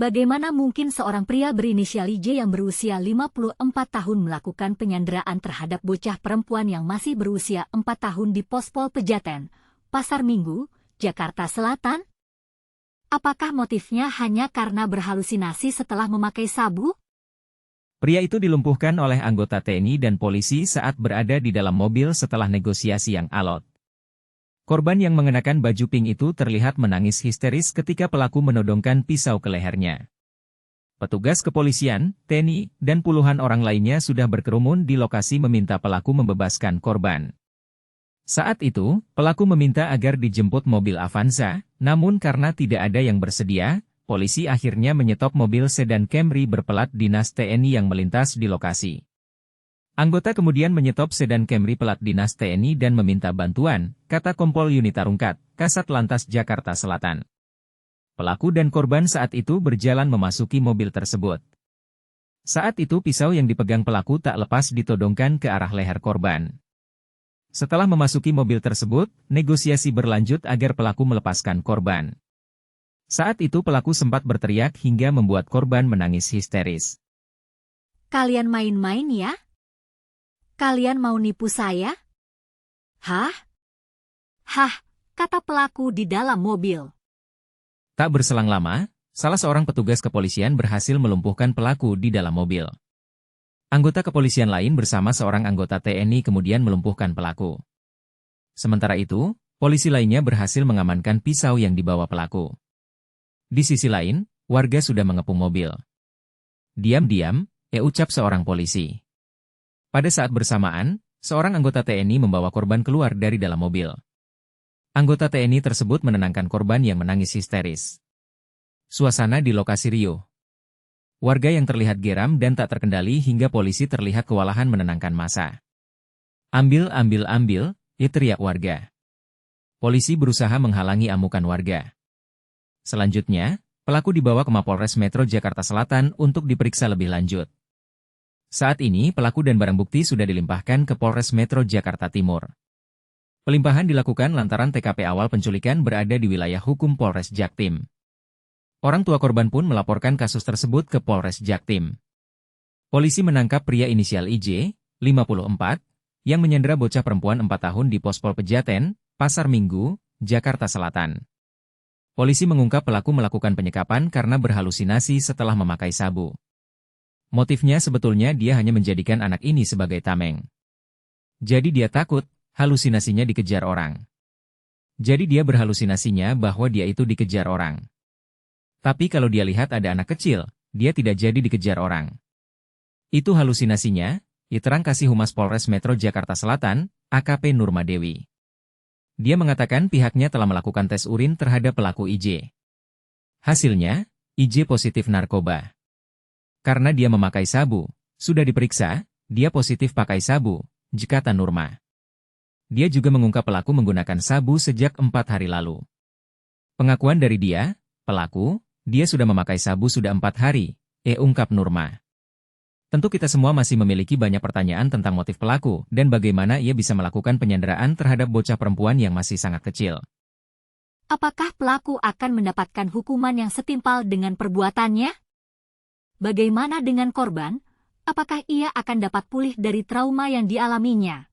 Bagaimana mungkin seorang pria berinisial J yang berusia 54 tahun melakukan penyanderaan terhadap bocah perempuan yang masih berusia 4 tahun di Pospol Pejaten, Pasar Minggu, Jakarta Selatan? Apakah motifnya hanya karena berhalusinasi setelah memakai sabu? Pria itu dilumpuhkan oleh anggota TNI dan polisi saat berada di dalam mobil setelah negosiasi yang alot. Korban yang mengenakan baju pink itu terlihat menangis histeris ketika pelaku menodongkan pisau ke lehernya. Petugas kepolisian, TNI, dan puluhan orang lainnya sudah berkerumun di lokasi meminta pelaku membebaskan korban. Saat itu, pelaku meminta agar dijemput mobil Avanza, namun karena tidak ada yang bersedia, polisi akhirnya menyetop mobil sedan Camry berplat dinas TNI yang melintas di lokasi. Anggota kemudian menyetop sedan Camry plat dinas TNI dan meminta bantuan, kata Kompol Yunita Rungkat, Kasat Lantas Jakarta Selatan. Pelaku dan korban saat itu berjalan memasuki mobil tersebut. Saat itu pisau yang dipegang pelaku tak lepas ditodongkan ke arah leher korban. Setelah memasuki mobil tersebut, negosiasi berlanjut agar pelaku melepaskan korban. Saat itu pelaku sempat berteriak hingga membuat korban menangis histeris. Kalian main-main ya? Kalian mau nipu saya? Hah? Hah, kata pelaku di dalam mobil. Tak berselang lama, salah seorang petugas kepolisian berhasil melumpuhkan pelaku di dalam mobil. Anggota kepolisian lain bersama seorang anggota TNI kemudian melumpuhkan pelaku. Sementara itu, polisi lainnya berhasil mengamankan pisau yang dibawa pelaku. Di sisi lain, warga sudah mengepung mobil. Diam-diam, ucap seorang polisi. Pada saat bersamaan, seorang anggota TNI membawa korban keluar dari dalam mobil. Anggota TNI tersebut menenangkan korban yang menangis histeris. Suasana di lokasi riuh. Warga yang terlihat geram dan tak terkendali hingga polisi terlihat kewalahan menenangkan massa. Ambil, teriak warga. Polisi berusaha menghalangi amukan warga. Selanjutnya, pelaku dibawa ke Mapolres Metro Jakarta Selatan untuk diperiksa lebih lanjut. Saat ini pelaku dan barang bukti sudah dilimpahkan ke Polres Metro Jakarta Timur. Pelimpahan dilakukan lantaran TKP awal penculikan berada di wilayah hukum Polres Jaktim. Orang tua korban pun melaporkan kasus tersebut ke Polres Jaktim. Polisi menangkap pria inisial IJ, 54, yang menyandera bocah perempuan 4 tahun di Pospol Pejaten, Pasar Minggu, Jakarta Selatan. Polisi mengungkap pelaku melakukan penyekapan karena berhalusinasi setelah memakai sabu. Motifnya sebetulnya dia hanya menjadikan anak ini sebagai tameng. Jadi dia takut, halusinasinya dikejar orang. Jadi dia berhalusinasinya bahwa dia itu dikejar orang. Tapi kalau dia lihat ada anak kecil, dia tidak jadi dikejar orang. Itu halusinasinya, diterang Kasih Humas Polres Metro Jakarta Selatan, AKP Nurma Dewi. Dia mengatakan pihaknya telah melakukan tes urin terhadap pelaku IJ. Hasilnya, IJ positif narkoba. Karena dia memakai sabu, sudah diperiksa, dia positif pakai sabu, kata Nurma. Dia juga mengungkap pelaku menggunakan sabu sejak 4 hari lalu. Pengakuan dari dia, pelaku, dia sudah memakai sabu sudah 4 hari, ungkap Nurma. Tentu kita semua masih memiliki banyak pertanyaan tentang motif pelaku dan bagaimana ia bisa melakukan penyanderaan terhadap bocah perempuan yang masih sangat kecil. Apakah pelaku akan mendapatkan hukuman yang setimpal dengan perbuatannya? Bagaimana dengan korban? Apakah ia akan dapat pulih dari trauma yang dialaminya?